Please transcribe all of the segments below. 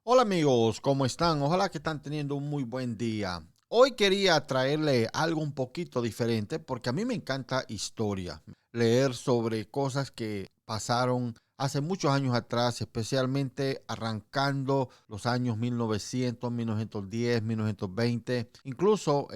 Hola amigos, ¿cómo están? Ojalá que están teniendo un muy buen día. Hoy quería traerle algo un poquito diferente porque a mí me encanta historia, leer sobre cosas que pasaron hace muchos años atrás, especialmente arrancando los años 1900, 1910, 1920, incluso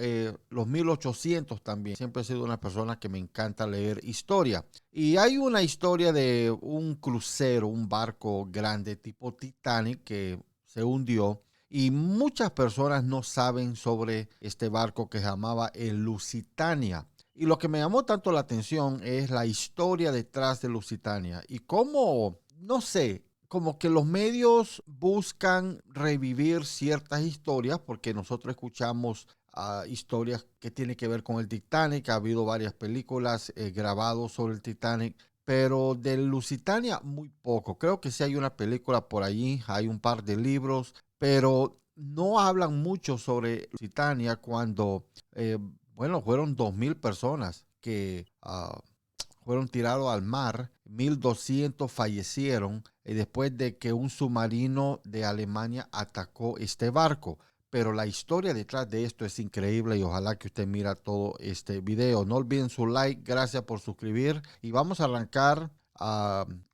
los 1800 también. Siempre he sido una persona que me encanta leer historia. Y hay una historia de un crucero, un barco grande tipo Titanic que se hundió y muchas personas no saben sobre este barco que se llamaba el Lusitania. Y lo que me llamó tanto la atención es la historia detrás de Lusitania y cómo, no sé, como que los medios buscan revivir ciertas historias porque nosotros escuchamos historias que tienen que ver con el Titanic. Ha habido varias películas grabadas sobre el Titanic, pero de Lusitania muy poco. Creo que sí hay una película por allí, hay un par de libros, pero no hablan mucho sobre Lusitania cuando, eh, bueno, fueron 2000 personas que fueron tirados al mar, 1200 fallecieron después de que un submarino de Alemania atacó este barco. Pero la historia detrás de esto es increíble y ojalá que usted mira todo este video. No olviden su like, gracias por suscribir y vamos a arrancar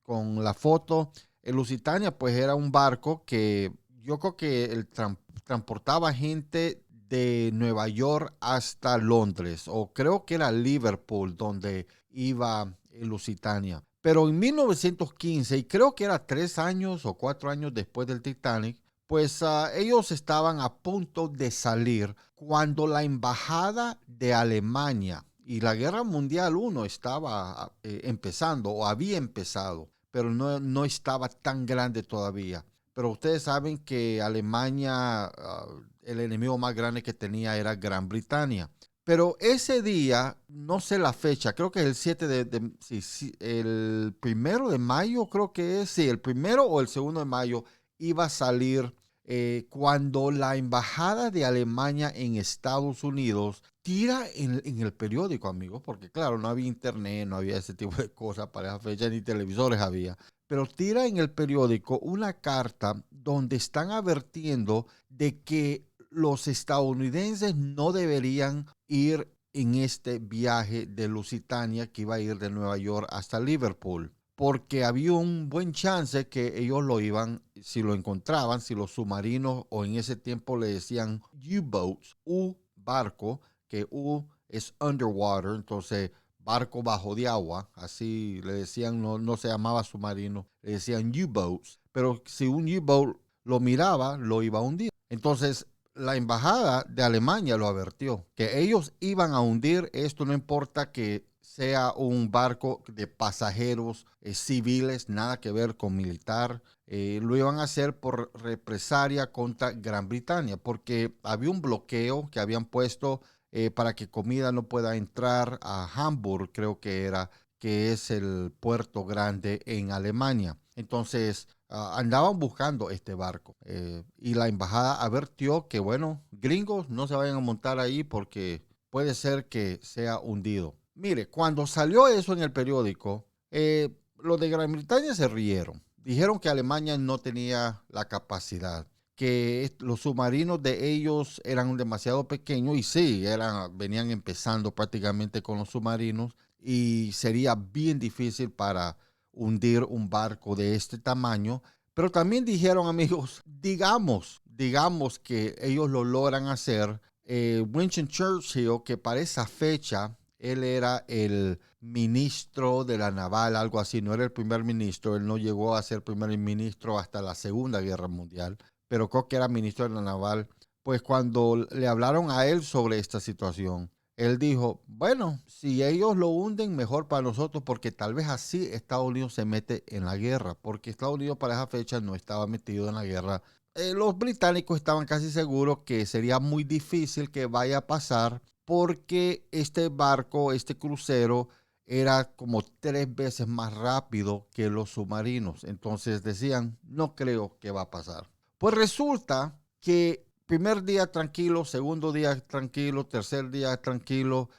con la foto. El Lusitania pues era un barco que yo creo que transportaba gente de Nueva York hasta Londres, o creo que era Liverpool donde iba el Lusitania. Pero en 1915, y creo que era 3 años o 4 años después del Titanic, pues ellos estaban a punto de salir cuando la embajada de Alemania y la Guerra Mundial I estaba empezando o había empezado, pero no estaba tan grande todavía. Pero ustedes saben que Alemania, el enemigo más grande que tenía era Gran Bretaña. Pero ese día, no sé la fecha, creo que es el 7 sí, sí, el 1 de mayo, creo que es, sí, el primero o el 2 de mayo iba a salir cuando la embajada de Alemania en Estados Unidos tira en el periódico, amigos, porque claro, no había internet, no había ese tipo de cosas para esa fecha, ni televisores había, pero tira en el periódico una carta donde están advirtiendo de que los estadounidenses no deberían ir en este viaje de Lusitania que iba a ir de Nueva York hasta Liverpool, porque había un buen chance que ellos lo iban, si lo encontraban, si los submarinos o en ese tiempo le decían U-boats, U barco, que U es underwater, entonces barco bajo de agua, así le decían, no se llamaba submarino, le decían U-boats, pero si un U-boat lo miraba, lo iba a hundir. Entonces, la embajada de Alemania lo advirtió, que ellos iban a hundir esto, no importa que sea un barco de pasajeros civiles, nada que ver con militar, lo iban a hacer por represalia contra Gran Bretaña, porque había un bloqueo que habían puesto para que comida no pueda entrar a Hamburg, creo que era, que es el puerto grande en Alemania. Entonces, andaban buscando este barco y la embajada advirtió que, bueno, gringos no se vayan a montar ahí porque puede ser que sea hundido. Mire, cuando salió eso en el periódico, los de Gran Bretaña se rieron. Dijeron que Alemania no tenía la capacidad, que los submarinos de ellos eran demasiado pequeños y sí, venían empezando prácticamente con los submarinos y sería bien difícil para hundir un barco de este tamaño. Pero también dijeron, amigos, digamos que ellos lo logran hacer. Winston Churchill, que para esa fecha él era el ministro de la naval, algo así, no era el primer ministro, él no llegó a ser primer ministro hasta la Segunda Guerra Mundial, pero creo que era ministro de la naval. Pues cuando le hablaron a él sobre esta situación, él dijo, bueno, si ellos lo hunden, mejor para nosotros, porque tal vez así Estados Unidos se mete en la guerra, porque Estados Unidos para esa fecha no estaba metido en la guerra. Los británicos estaban casi seguros que sería muy difícil que vaya a pasar porque este barco, este crucero, era como 3 veces más rápido que los submarinos. Entonces decían, no creo que va a pasar. Pues resulta que primer día tranquilo, segundo día tranquilo, tercer día tranquilo,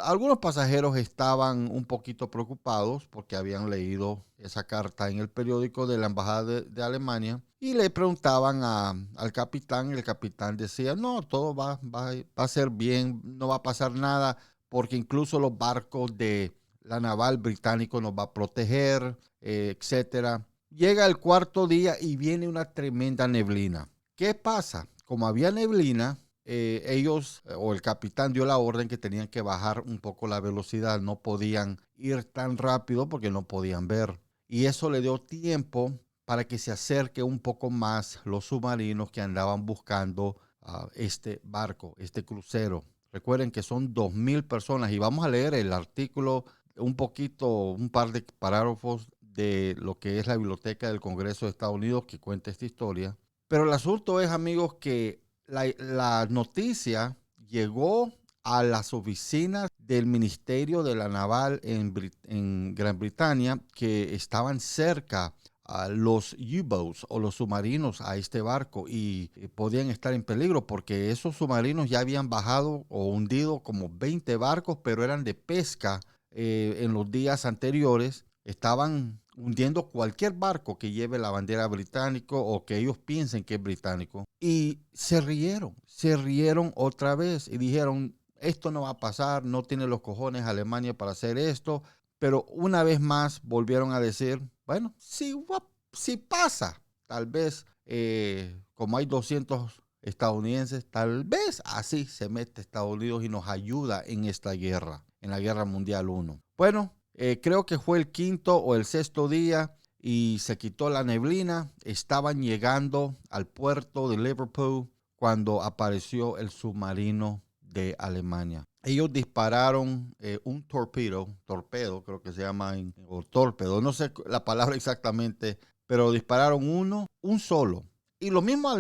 Algunos pasajeros estaban un poquito preocupados porque habían leído esa carta en el periódico de la Embajada de Alemania y le preguntaban al capitán. Y el capitán decía, no, todo va a ser bien, no va a pasar nada porque incluso los barcos de la naval británico nos va a proteger, etcétera. Llega el cuarto día y viene una tremenda neblina. ¿Qué pasa? Como había neblina, ellos o el capitán dio la orden que tenían que bajar un poco la velocidad. No podían ir tan rápido porque no podían ver. Y eso le dio tiempo para que se acerque un poco más los submarinos que andaban buscando este barco, este crucero. Recuerden que son 2,000 personas y vamos a leer el artículo un poquito, un par de párrafos de lo que es la Biblioteca del Congreso de Estados Unidos que cuenta esta historia. Pero el asunto es, amigos, que la noticia llegó a las oficinas del Ministerio de la Naval en Gran Bretaña, que estaban cerca a los U-boats o los submarinos a este barco y podían estar en peligro porque esos submarinos ya habían bajado o hundido como 20 barcos, pero eran de pesca en los días anteriores. Estaban hundiendo cualquier barco que lleve la bandera británica o que ellos piensen que es británico. Y se rieron otra vez y dijeron, esto no va a pasar, no tiene los cojones Alemania para hacer esto. Pero una vez más volvieron a decir, bueno, sí pasa. Tal vez, como hay 200 estadounidenses, tal vez así se mete Estados Unidos y nos ayuda en esta guerra, en la Guerra Mundial 1. Bueno, creo que fue el quinto o el sexto día y se quitó la neblina. Estaban llegando al puerto de Liverpool cuando apareció el submarino de Alemania. Ellos dispararon un torpedo, creo que se llama, o torpedo, no sé la palabra exactamente, pero dispararon un solo. Y los mismos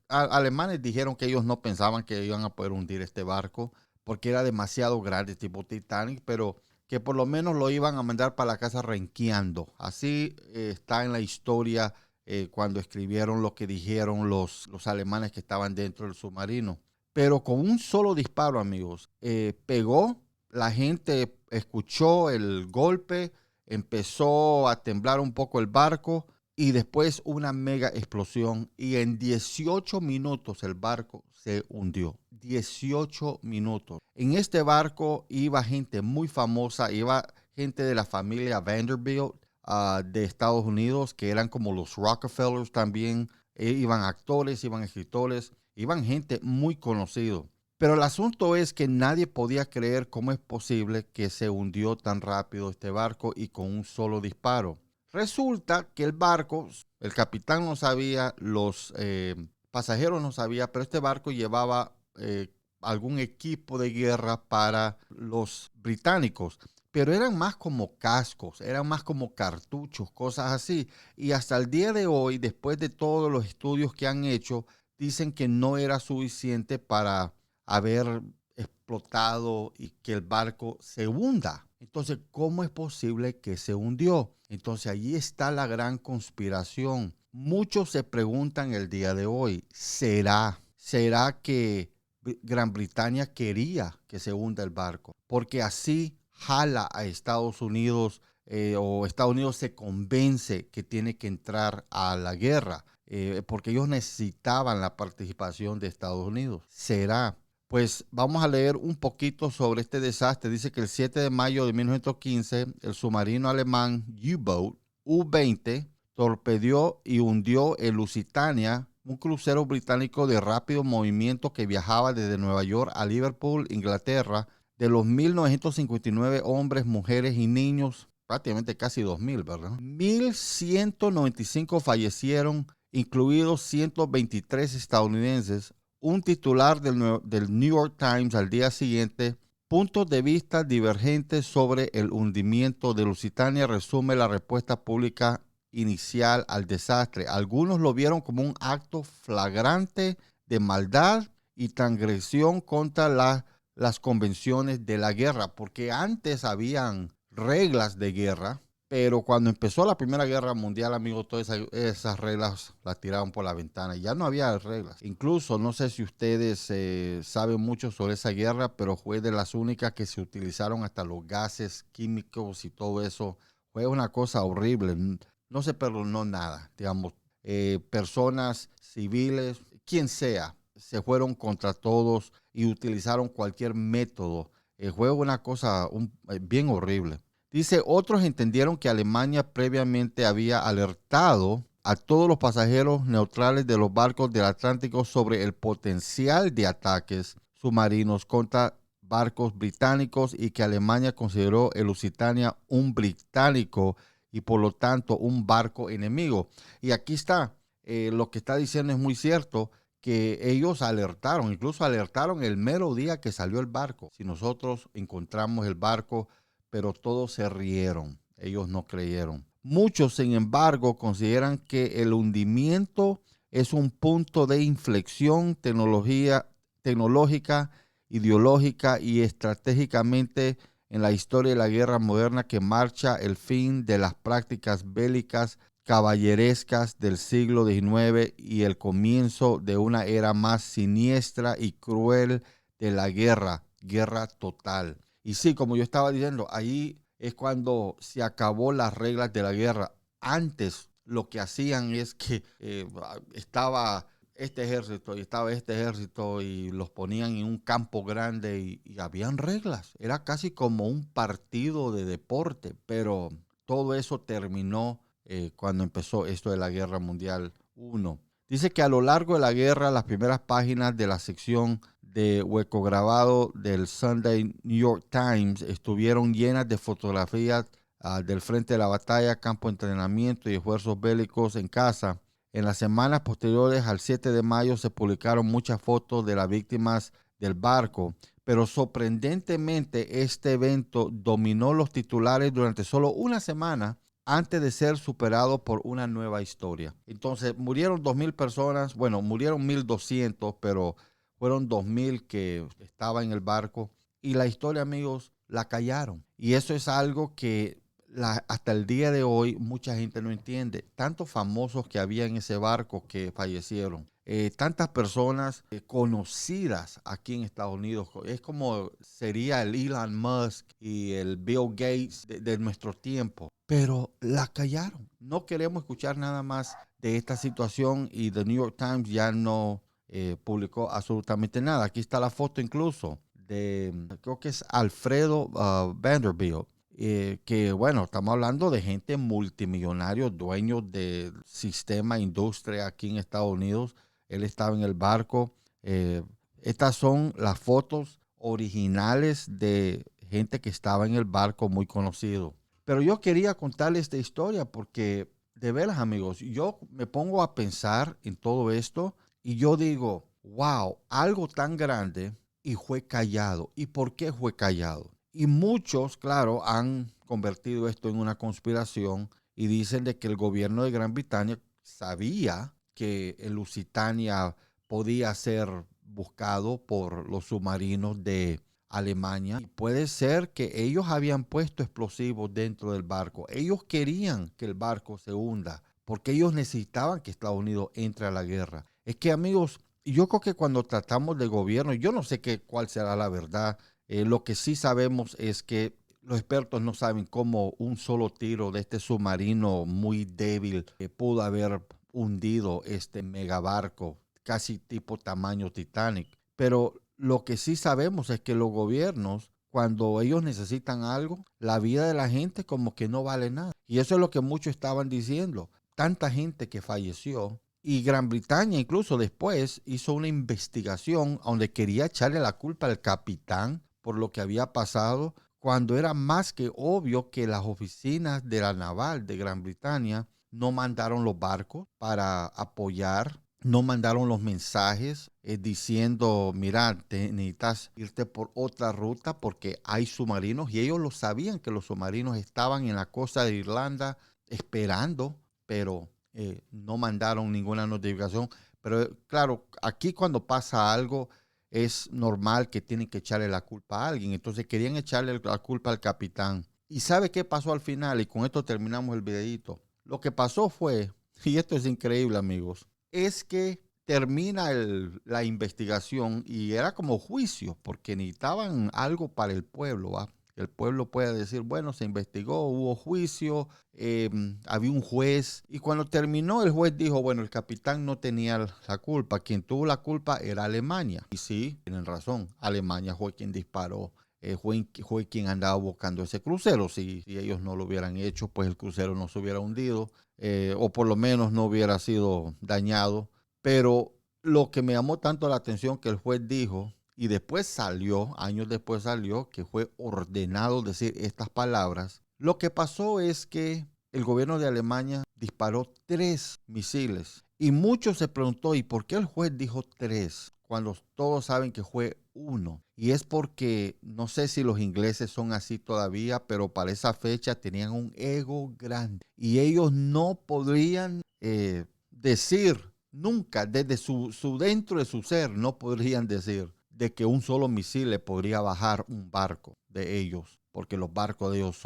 alemanes dijeron que ellos no pensaban que iban a poder hundir este barco porque era demasiado grande, tipo Titanic, pero que por lo menos lo iban a mandar para la casa renqueando. Así está en la historia cuando escribieron lo que dijeron los alemanes que estaban dentro del submarino. Pero con un solo disparo, amigos, pegó, la gente escuchó el golpe, empezó a temblar un poco el barco y después una mega explosión y en 18 minutos el barco se hundió. 18 minutos. En este barco iba gente muy famosa, iba gente de la familia Vanderbilt de Estados Unidos, que eran como los Rockefellers también, iban actores, iban escritores, iban gente muy conocido. Pero el asunto es que nadie podía creer cómo es posible que se hundió tan rápido este barco y con un solo disparo. Resulta que el barco, el capitán no sabía, los pasajeros no sabían, pero este barco llevaba algún equipo de guerra para los británicos. Pero eran más como cascos, eran más como cartuchos, cosas así. Y hasta el día de hoy, después de todos los estudios que han hecho, dicen que no era suficiente para haber explotado y que el barco se hunda. Entonces, ¿cómo es posible que se hundió? Entonces, allí está la gran conspiración. Muchos se preguntan el día de hoy, ¿será que Gran Bretaña quería que se hunda el barco? Porque así jala a Estados Unidos o Estados Unidos se convence que tiene que entrar a la guerra porque ellos necesitaban la participación de Estados Unidos. ¿Será? Pues vamos a leer un poquito sobre este desastre. Dice que el 7 de mayo de 1915, el submarino alemán U-Boat U-20 torpedió y hundió el Lusitania, un crucero británico de rápido movimiento que viajaba desde Nueva York a Liverpool, Inglaterra. De los 1,959 hombres, mujeres y niños, prácticamente casi 2,000, ¿verdad? 1,195 fallecieron, incluidos 123 estadounidenses. Un titular del New York Times al día siguiente, puntos de vista divergentes sobre el hundimiento de Lusitania, resume la respuesta pública inicial al desastre. Algunos lo vieron como un acto flagrante de maldad y transgresión contra las convenciones de la guerra, porque antes habían reglas de guerra, Pero cuando empezó la Primera Guerra Mundial, amigos, todas esas reglas las tiraron por la ventana. Ya no había reglas. Incluso, no sé si ustedes saben mucho sobre esa guerra, pero fue de las únicas que se utilizaron hasta los gases químicos y todo eso. Fue una cosa horrible. No se perdonó nada. Digamos, personas civiles, quien sea, se fueron contra todos y utilizaron cualquier método. Fue una cosa bien horrible. Dice, otros entendieron que Alemania previamente había alertado a todos los pasajeros neutrales de los barcos del Atlántico sobre el potencial de ataques submarinos contra barcos británicos y que Alemania consideró el Lusitania un británico y por lo tanto un barco enemigo. Y aquí está, lo que está diciendo es muy cierto, que ellos alertaron, incluso alertaron el mero día que salió el barco. Si nosotros encontramos el barco, pero todos se rieron, ellos no creyeron. Muchos, sin embargo, consideran que el hundimiento es un punto de inflexión tecnológica, ideológica y estratégicamente en la historia de la guerra moderna que marca el fin de las prácticas bélicas caballerescas del siglo XIX y el comienzo de una era más siniestra y cruel de la guerra total. Y sí, como yo estaba diciendo, ahí es cuando se acabó las reglas de la guerra. Antes lo que hacían es que estaba este ejército y estaba este ejército y los ponían en un campo grande y habían reglas. Era casi como un partido de deporte, pero todo eso terminó cuando empezó esto de la Guerra Mundial I. Dice que a lo largo de la guerra, las primeras páginas de la sección de hueco grabado del Sunday New York Times estuvieron llenas de fotografías del frente de la batalla, campo de entrenamiento y esfuerzos bélicos en casa. En las semanas posteriores al 7 de mayo se publicaron muchas fotos de las víctimas del barco, pero sorprendentemente este evento dominó los titulares durante solo una semana antes de ser superado por una nueva historia. Entonces murieron 2,000 personas, bueno, murieron 1,200, pero fueron 2,000 que estaban en el barco y la historia, amigos, la callaron. Y eso es algo que hasta el día de hoy mucha gente no entiende. Tantos famosos que había en ese barco que fallecieron. Tantas personas conocidas aquí en Estados Unidos. Es como sería el Elon Musk y el Bill Gates de nuestro tiempo. Pero la callaron. No queremos escuchar nada más de esta situación y The New York Times ya no publicó absolutamente nada. Aquí está la foto incluso de, creo que es Alfredo Vanderbilt. Que bueno, estamos hablando de gente multimillonaria, dueños del sistema, industria aquí en Estados Unidos. Él estaba en el barco. Estas son las fotos originales de gente que estaba en el barco muy conocido. Pero yo quería contarles esta historia porque, de veras, amigos, yo me pongo a pensar en todo esto y yo digo, wow, algo tan grande y fue callado. ¿Y por qué fue callado? Y muchos, claro, han convertido esto en una conspiración y dicen de que el gobierno de Gran Bretaña sabía que el Lusitania podía ser buscado por los submarinos de Alemania. Y puede ser que ellos habían puesto explosivos dentro del barco. Ellos querían que el barco se hunda porque ellos necesitaban que Estados Unidos entre a la guerra. Es que, amigos, yo creo que cuando tratamos de gobierno, yo no sé cuál será la verdad. Lo que sí sabemos es que los expertos no saben cómo un solo tiro de este submarino muy débil pudo haber hundido este megabarco, casi tipo tamaño Titanic. Pero lo que sí sabemos es que los gobiernos, cuando ellos necesitan algo, la vida de la gente como que no vale nada. Y eso es lo que muchos estaban diciendo. Tanta gente que falleció. Y Gran Bretaña incluso después hizo una investigación donde quería echarle la culpa al capitán por lo que había pasado, cuando era más que obvio que las oficinas de la naval de Gran Bretaña no mandaron los barcos para apoyar, no mandaron los mensajes diciendo, mira, necesitas irte por otra ruta porque hay submarinos, y ellos lo sabían que los submarinos estaban en la costa de Irlanda esperando, pero no mandaron ninguna notificación. Pero claro, aquí cuando pasa algo es normal que tienen que echarle la culpa a alguien. Entonces querían echarle la culpa al capitán. ¿Y sabe qué pasó al final? Y con esto terminamos el videito. Lo que pasó fue, y esto es increíble, amigos, es que termina la investigación y era como juicio, porque necesitaban algo para el pueblo, ¿va? El pueblo puede decir, bueno, se investigó, hubo juicio, había un juez. Y cuando terminó, el juez dijo, bueno, el capitán no tenía la culpa. Quien tuvo la culpa era Alemania. Y sí, tienen razón, Alemania fue quien disparó. Fue quien andaba buscando ese crucero. Si ellos no lo hubieran hecho, pues el crucero no se hubiera hundido, o por lo menos no hubiera sido dañado. Pero lo que me llamó tanto la atención que el juez dijo, y después salió, años después salió, que fue ordenado decir estas palabras. Lo que pasó es que el gobierno de Alemania disparó 3 misiles. Y muchos se preguntó, ¿y por qué el juez dijo 3? Cuando todos saben que fue 1. Y es porque, no sé si los ingleses son así todavía, pero para esa fecha tenían un ego grande. Y ellos no podrían decir nunca, desde su dentro de su ser, no podrían decir de que un solo misil le podría bajar un barco de ellos, porque los barcos de ellos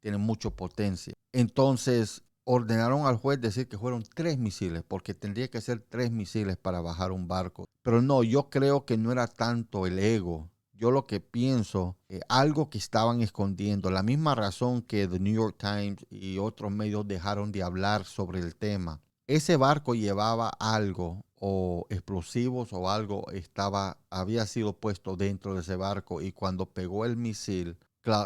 tienen mucha potencia. Entonces ordenaron al juez decir que fueron 3 misiles, porque tendría que ser 3 misiles para bajar un barco. Pero no, yo creo que no era tanto el ego. Yo lo que pienso, algo que estaban escondiendo, la misma razón que The New York Times y otros medios dejaron de hablar sobre el tema. Ese barco llevaba algo o explosivos o algo había sido puesto dentro de ese barco, y cuando pegó el misil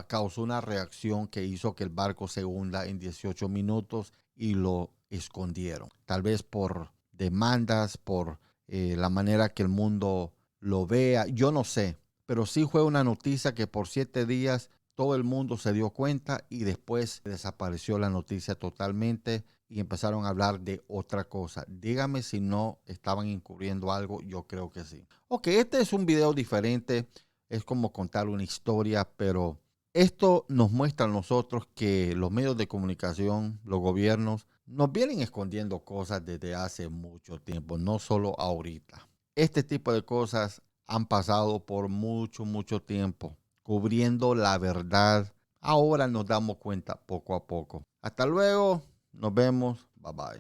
causó una reacción que hizo que el barco se hunda en 18 minutos y lo escondieron. Tal vez por demandas, por la manera que el mundo lo vea, yo no sé, pero sí fue una noticia que por 7 días todo el mundo se dio cuenta y después desapareció la noticia totalmente y empezaron a hablar de otra cosa. Dígame si no estaban encubriendo algo, yo creo que sí. Ok, este es un video diferente, es como contar una historia, pero esto nos muestra a nosotros que los medios de comunicación, los gobiernos, nos vienen escondiendo cosas desde hace mucho tiempo, no solo ahorita. Este tipo de cosas han pasado por mucho, mucho tiempo, cubriendo la verdad. Ahora nos damos cuenta poco a poco. Hasta luego, nos vemos, bye bye.